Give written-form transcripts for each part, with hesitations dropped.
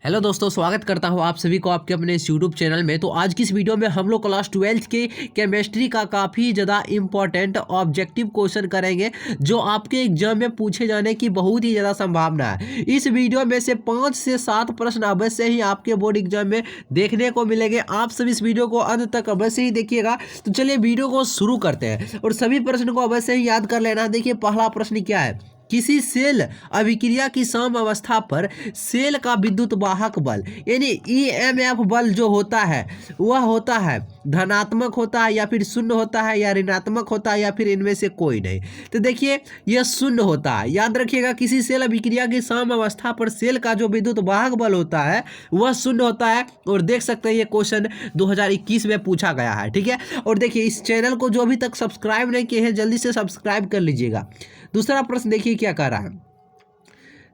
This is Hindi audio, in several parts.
हेलो दोस्तों, स्वागत करता हूं आप सभी को आपके अपने इस यूट्यूब चैनल में। तो आज की इस वीडियो में हम लोग क्लास 12 के केमिस्ट्री का काफ़ी ज़्यादा इम्पॉर्टेंट ऑब्जेक्टिव क्वेश्चन करेंगे जो आपके एग्जाम में पूछे जाने की बहुत ही ज़्यादा संभावना है। इस वीडियो में से 5 से 7 प्रश्न अवश्य ही आपके बोर्ड एग्जाम में देखने को मिलेंगे। आप सभी इस वीडियो को अंत तक अवश्य ही देखिएगा। तो चलिए वीडियो को शुरू करते हैं और सभी प्रश्न को अवश्य ही याद कर लेना। देखिए पहला प्रश्न क्या है। किसी सेल अभिक्रिया की सम अवस्था पर सेल का विद्युत वाहक बल यानी ईएमएफ बल जो होता है वह होता है धनात्मक होता है या फिर शून्य होता है या ऋणात्मक होता है या फिर इनमें से कोई नहीं। तो देखिए यह शून्य होता है। याद रखिएगा किसी सेल अभिक्रिया की सम अवस्था पर सेल का जो विद्युत वाहक बल होता है वह शून्य होता है। और देख सकते हैं ये क्वेश्चन 2021 में पूछा गया है। ठीक है, और देखिए इस चैनल को जो अभी तक सब्सक्राइब नहीं किए हैं जल्दी से सब्सक्राइब कर लीजिएगा। दूसरा प्रश्न देखिए क्या कह रहा है।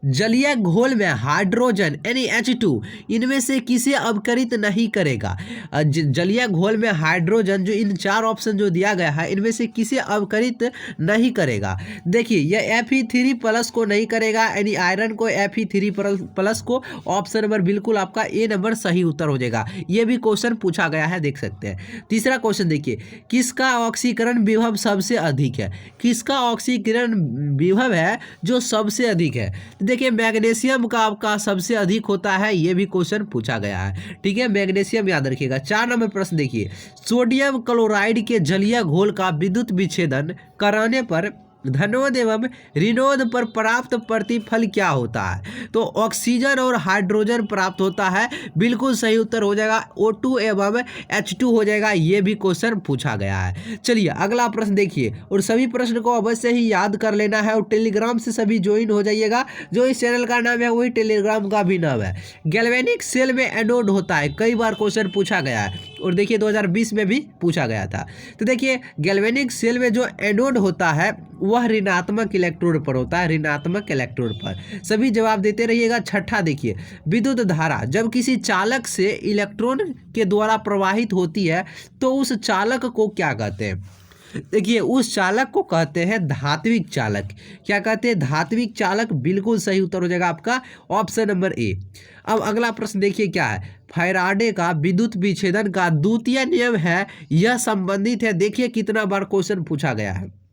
जलीय घोल में हाइड्रोजन यानी H2 इनमें से किसे अपकरित नहीं करेगा। जलीय घोल में हाइड्रोजन जो इन 4 ऑप्शन जो दिया गया है इनमें से किसे अपकरित नहीं करेगा। देखिए यह Fe3+ को नहीं करेगा यानी आयरन को Fe3+ को। ऑप्शन नंबर बिल्कुल आपका ए नंबर सही उत्तर हो जाएगा। ये भी क्वेश्चन पूछा गया है, देख सकते हैं। तीसरा क्वेश्चन देखिए, किसका ऑक्सीकरण विभव सबसे अधिक है। किसका ऑक्सीकरण विभव है जो सबसे अधिक है। देखिए मैग्नीशियम का आपका सबसे अधिक होता है। ये भी क्वेश्चन पूछा गया है। ठीक है, मैग्नीशियम याद रखिएगा। 4 नंबर प्रश्न देखिए, सोडियम क्लोराइड के जलीय घोल का विद्युत विच्छेदन कराने पर धनोद एवं ऋणोद पर प्राप्त प्रतिफल क्या होता है। तो ऑक्सीजन और हाइड्रोजन प्राप्त होता है। बिल्कुल सही उत्तर हो जाएगा O2 एवं H2 हो जाएगा। ये भी क्वेश्चन पूछा गया है। चलिए अगला प्रश्न देखिए और सभी प्रश्न को अवश्य ही याद कर लेना है और टेलीग्राम से सभी ज्वाइन हो जाइएगा। जो इस चैनल का नाम है वही टेलीग्राम का भी नाम है। गैल्वेनिक सेल में एनोड होता है, कई बार क्वेश्चन पूछा गया है और देखिए 2020 में भी पूछा गया था। तो देखिए गैल्वेनिक सेल में जो एनोड होता है वह ऋणात्मक इलेक्ट्रोड पर होता है, ऋणात्मक इलेक्ट्रोड पर। सभी जवाब देते रहिएगा। छठा देखिए, विद्युत धारा जब किसी चालक से इलेक्ट्रॉन के द्वारा प्रवाहित होती है तो उस चालक को क्या कहते हैं। देखिए उस चालक को कहते हैं धात्विक चालक। क्या कहते हैं, धात्विक चालक। बिल्कुल सही उत्तर हो जाएगा आपका ऑप्शन नंबर ए। अब अगला प्रश्न देखिए क्या है। फैराडे का विद्युत विच्छेदन का द्वितीय नियम है, यह संबंधित है। देखिए कितना बार क्वेश्चन पूछा गया है।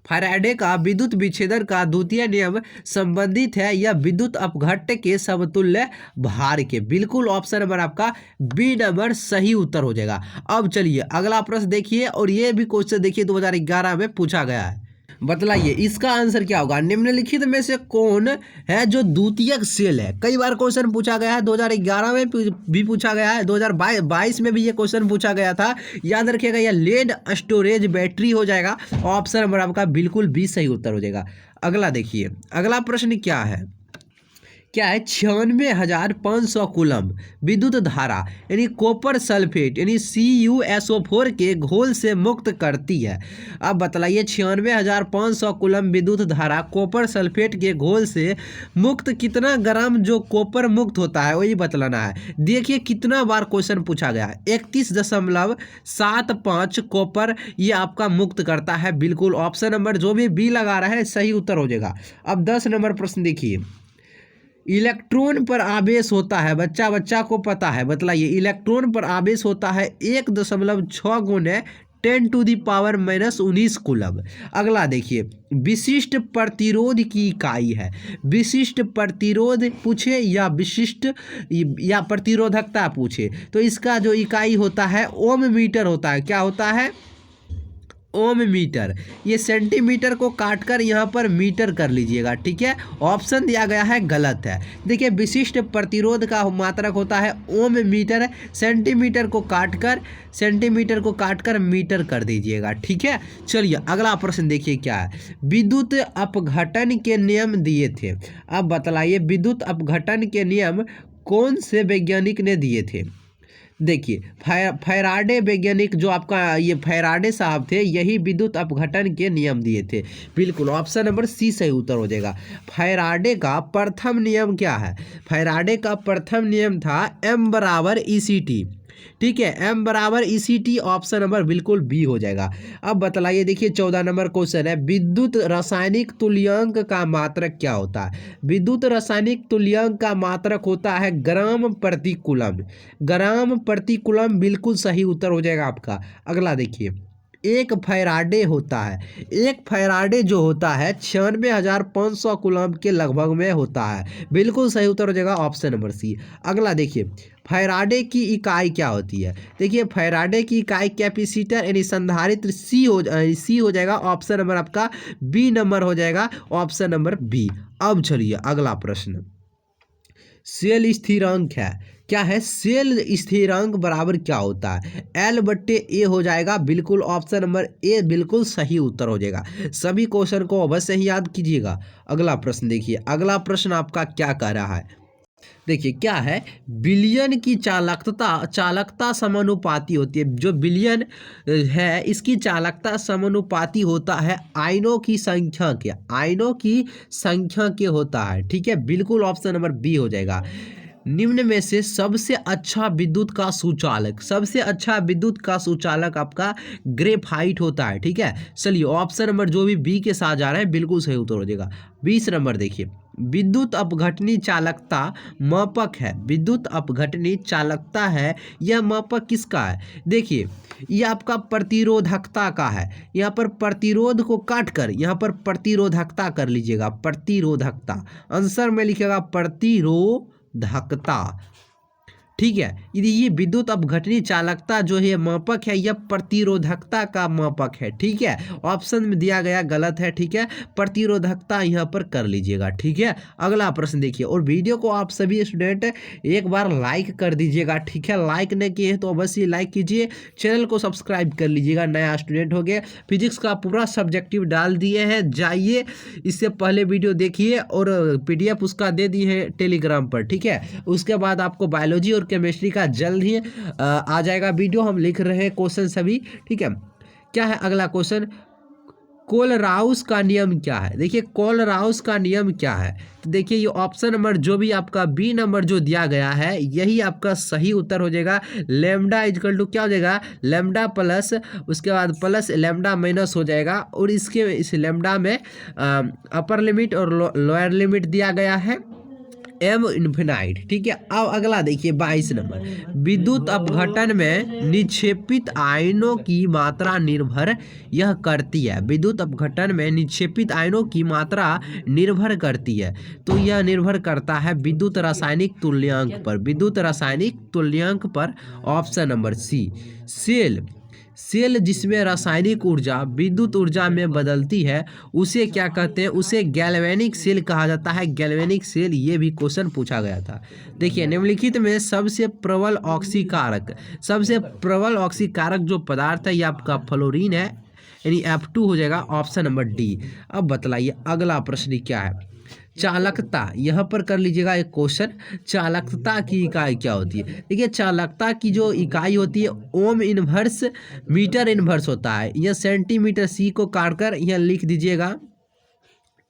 फैराडे का विद्युत विच्छेदन का द्वितीय नियम संबंधित है यह विद्युत अपघट्य के समतुल्य भार के। बिल्कुल ऑप्शन नंबर आपका बी नंबर सही उत्तर हो जाएगा। अब चलिए अगला प्रश्न देखिए और ये भी क्वेश्चन देखिए 2011 में पूछा गया है। बतलाइए इसका आंसर क्या होगा। निम्नलिखित में से कौन है जो द्वितीयक सेल है। कई बार क्वेश्चन पूछा गया है, 2011 में भी पूछा गया है, 2022 में भी ये क्वेश्चन पूछा गया था। याद रखिएगा यह लेड स्टोरेज बैटरी हो जाएगा। ऑप्शन नंबर आपका बिल्कुल भी सही उत्तर हो जाएगा। अगला देखिए, अगला प्रश्न क्या है। क्या है, 96,500 कूलम विद्युत धारा यानी कॉपर सल्फेट यानी CuSO4 के घोल से मुक्त करती है। अब बतलाइए 96,500 कूलम विद्युत धारा कॉपर सल्फेट के घोल से मुक्त कितना ग्राम जो कॉपर मुक्त होता है वही बतलाना है। देखिए कितना बार क्वेश्चन पूछा गया है। 31.75 कॉपर ये आपका मुक्त करता है। बिल्कुल ऑप्शन नंबर जो भी बी लगा रहा है सही उत्तर हो जाएगा। अब 10 नंबर प्रश्न देखिए, इलेक्ट्रॉन पर आवेश होता है, बच्चा को पता है। बतलाइए इलेक्ट्रॉन पर आवेश होता है 1.6 गुने 10⁻⁻19 कूलम। अगला देखिए, विशिष्ट प्रतिरोध की इकाई है। विशिष्ट प्रतिरोध पूछे या विशिष्ट या प्रतिरोधकता पूछे तो इसका जो इकाई होता है ओम मीटर होता है। क्या होता है, ओम मीटर। ये सेंटीमीटर को काटकर यहाँ पर मीटर कर लीजिएगा। ठीक है, ऑप्शन दिया गया है गलत है। देखिए विशिष्ट प्रतिरोध का मात्रक होता है ओम मीटर। सेंटीमीटर को काटकर मीटर कर दीजिएगा। ठीक है, चलिए अगला प्रश्न देखिए क्या है। विद्युत अपघटन के नियम दिए थे। अब बतलाइए विद्युत अपघटन के नियम कौन से वैज्ञानिक ने दिए थे। देखिए फैराडे वैज्ञानिक जो आपका ये फैराडे साहब थे यही विद्युत अपघटन के नियम दिए थे। बिल्कुल ऑप्शन नंबर सी सही उत्तर हो जाएगा। फैराडे का प्रथम नियम क्या है। फैराडे का प्रथम नियम था M = ECT। ठीक है, m बराबर ECT, ऑप्शन नंबर बिल्कुल बी हो जाएगा। अब बतलाइए, देखिए 14 नंबर क्वेश्चन है, विद्युत रासायनिक तुल्यांक का मात्रक क्या होता है। विद्युत रासायनिक तुल्यांक का मात्रक होता है ग्राम प्रति कूलम। ग्राम प्रति कूलम बिल्कुल सही उत्तर हो जाएगा आपका। अगला देखिए, एक फैराडे होता है, एक फैराडे जो होता है 96,500 कूलम के लगभग में होता है। बिल्कुल सही उत्तर हो जाएगा ऑप्शन नंबर सी। अगला देखिए, फैराडे की इकाई क्या होती है। देखिए फैराडे की इकाई कैपेसिटर यानी संधारित्र सी हो जाएगा। ऑप्शन नंबर आपका बी नंबर हो जाएगा, ऑप्शन नंबर बी। अब चलिए अगला प्रश्न, सेल स्थिरांक है, क्या है सेल स्थिरांक बराबर क्या होता है। L/A हो जाएगा, बिल्कुल ऑप्शन नंबर ए बिल्कुल सही उत्तर हो जाएगा। सभी क्वेश्चन को अवश्य ही याद कीजिएगा। अगला प्रश्न देखिए, अगला प्रश्न आपका क्या कह रहा है। देखिए क्या है, बिलियन की चालकता समानुपाती होती है। जो बिलियन है इसकी चालकता समानुपाती होता है आयनों की संख्या के, आयनों की संख्या के होता है। ठीक है, बिल्कुल ऑप्शन नंबर बी हो जाएगा। निम्न में से सबसे अच्छा विद्युत का सुचालक, सबसे अच्छा विद्युत का सुचालक आपका ग्रेफाइट होता है। ठीक है, चलिए ऑप्शन नंबर जो भी बी के साथ जा रहे हैं बिल्कुल सही उत्तर हो जाएगा। 20 नंबर देखिए, विद्युत अपघटनी चालकता मापक है, विद्युत अपघटनी चालकता है, यह मापक किसका है। देखिए यह आपका प्रतिरोधकता का है। यहाँ पर प्रतिरोध को काट कर यहाँ पर प्रतिरोधकता कर लीजिएगा, प्रतिरोधकता आंसर में लिखेगा प्रतिरोधकता। ठीक है, यदि ये विद्युत अपघटनी चालकता जो है मापक है, यह प्रतिरोधकता का मापक है। ठीक है, ऑप्शन में दिया गया गलत है। ठीक है, प्रतिरोधकता यहाँ पर कर लीजिएगा। ठीक है, अगला प्रश्न देखिए, और वीडियो को आप सभी स्टूडेंट एक बार लाइक कर दीजिएगा। ठीक है, लाइक नहीं किए हैं तो अवश्य लाइक कीजिए, चैनल को सब्सक्राइब कर लीजिएगा, नया स्टूडेंट हो गए। फिजिक्स का पूरा सब्जेक्टिव डाल दिए हैं, जाइए इससे पहले वीडियो देखिए, और PDF उसका दे दी है टेलीग्राम पर। ठीक है, उसके बाद आपको बायोलॉजी और केमिस्ट्री का जल्द ही आ जाएगा वीडियो, हम लिख रहे हैं क्वेश्चन सभी। ठीक है, क्या है अगला क्वेश्चन, कोलराउस का नियम क्या है। देखिए कोलराउस का नियम क्या है, तो देखिए ये ऑप्शन नंबर जो भी आपका बी नंबर जो दिया गया है यही आपका सही उत्तर हो जाएगा। लैम्डा इक्वल टू क्या हो जाएगा, लैम्डा प्लस उसके बाद प्लस लैम्डा माइनस हो जाएगा, और इस लैम्डा में अपर लिमिट और लोअर लिमिट दिया गया है एम इन्फिनाइट। ठीक है, अब अगला देखिए 22 नंबर, विद्युत अपघटन में निक्षेपित आयनों की मात्रा निर्भर यह करती है। विद्युत अपघटन में निक्षेपित आयनों की मात्रा निर्भर करती है, तो यह निर्भर करता है विद्युत रासायनिक तुल्यांक पर, विद्युत रासायनिक तुल्यांक पर। Option number C, cell. Cell जिसमें रासायनिक ऊर्जा विद्युत ऊर्जा में बदलती है उसे क्या कहते हैं, उसे गैल्वेनिक सेल कहा जाता है। गैल्वेनिक सेल, ये भी क्वेश्चन पूछा गया था। देखिए निम्नलिखित में सबसे प्रबल ऑक्सीकारक, सबसे प्रबल ऑक्सीकारक जो पदार्थ है ये आपका फ्लोरीन है, यानी F2 हो जाएगा, ऑप्शन नंबर डी। अब बतलाइए अगला प्रश्न क्या है, चालकता। यहाँ पर कर लीजिएगा एक क्वेश्चन, चालकता की इकाई क्या होती है। देखिए चालकता की जो इकाई होती है ओम इनवर्स मीटर इनवर्स होता है। यह सेंटीमीटर, सी को काट कर यहाँ लिख दीजिएगा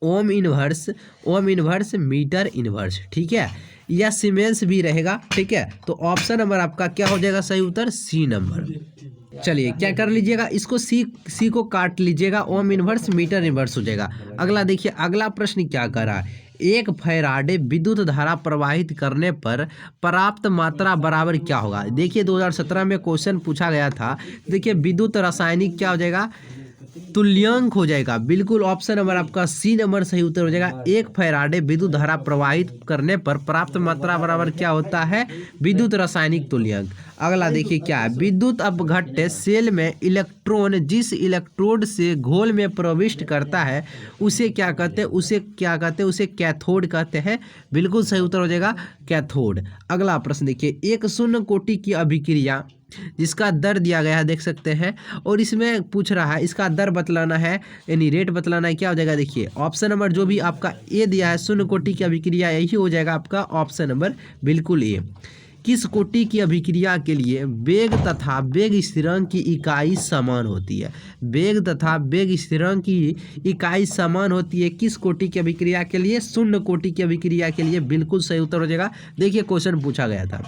ओम इनवर्स मीटर इनवर्स। ठीक है, या सीमेंस भी रहेगा। ठीक है, तो ऑप्शन नंबर आपका क्या हो जाएगा सही उत्तर, सी नंबर। चलिए क्या कर लीजिएगा, इसको सी को काट लीजिएगा, ओम इनवर्स मीटर इनवर्स हो जाएगा। अगला देखिए, अगला प्रश्न क्या कर रहा है, एक फैराडे विद्युत धारा प्रवाहित करने पर प्राप्त मात्रा बराबर क्या होगा। देखिए 2017 में क्वेश्चन पूछा गया था। देखिए विद्युत रासायनिक क्या हो जाएगा, तुल्यांक हो जाएगा। बिल्कुल ऑप्शन नंबर आपका सी नंबर सही उत्तर हो जाएगा। एक फैराडे विद्युत धारा प्रवाहित करने पर प्राप्त मात्रा बराबर क्या होता है, विद्युत रासायनिक तुल्यांक। अगला देखिए क्या है, विद्युत अपघट्य सेल में इलेक्ट्रॉन जिस इलेक्ट्रोड से घोल में प्रविष्ट करता है उसे क्या कहते हैं, उसे कैथोड कहते हैं। बिल्कुल सही उत्तर हो जाएगा कैथोड। अगला प्रश्न देखिए, एक शून्य कोटि की अभिक्रिया जिसका दर दिया गया है, देख सकते हैं, और इसमें पूछ रहा है इसका दर बतलाना है, यानी रेट बतलाना है। क्या हो जाएगा, देखिए ऑप्शन नंबर जो भी आपका ए दिया है, शून्य कोटि की अभिक्रिया, यही हो जाएगा आपका ऑप्शन नंबर बिल्कुल ए। किस कोटि की अभिक्रिया के लिए वेग तथा वेग स्थिरांक की इकाई समान होती है। वेग तथा वेग स्थिरांक की इकाई समान होती है किस कोटि की अभिक्रिया के लिए, शून्य कोटि की अभिक्रिया के लिए। बिल्कुल सही उत्तर हो जाएगा। देखिए क्वेश्चन पूछा गया था,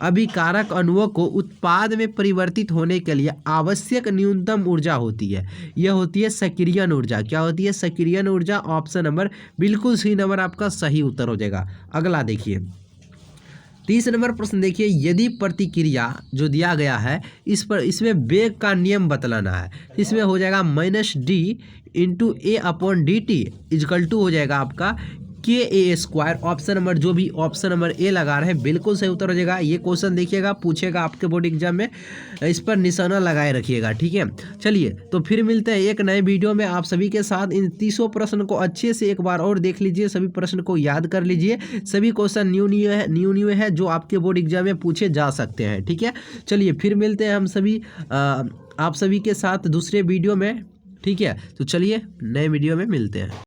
अभिकारक अणुओं को उत्पाद में परिवर्तित होने के लिए आवश्यक न्यूनतम ऊर्जा होती है। यह होती है सक्रियण ऊर्जा। क्या होती है? सक्रियण ऊर्जा। ऑप्शन नंबर बिल्कुल सही नंबर आपका सही उत्तर हो जाएगा। अगला देखिए 30 नंबर प्रश्न देखिए, यदि प्रतिक्रिया जो दिया गया है इसमें वेग का नियम बतलाना है, इसमें हो जाएगा -d/a/dt इजकल टू हो जाएगा आपका KA²। ऑप्शन नंबर जो भी ऑप्शन नंबर ए लगा रहे हैं बिल्कुल सही उत्तर हो जाएगा। ये क्वेश्चन देखिएगा, पूछेगा आपके बोर्ड एग्जाम में, इस पर निशाना लगाए रखिएगा, ठीक है। चलिए तो फिर मिलते हैं एक नए वीडियो में आप सभी के साथ। इन 30 प्रश्न को अच्छे से एक बार और देख लीजिए, सभी प्रश्न को याद कर लीजिए। सभी क्वेश्चन न्यू है जो आपके बोर्ड एग्जाम में पूछे जा सकते हैं, ठीक है। चलिए फिर मिलते हैं हम सभी आप सभी के साथ दूसरे वीडियो में, ठीक है। तो चलिए नए वीडियो में मिलते हैं।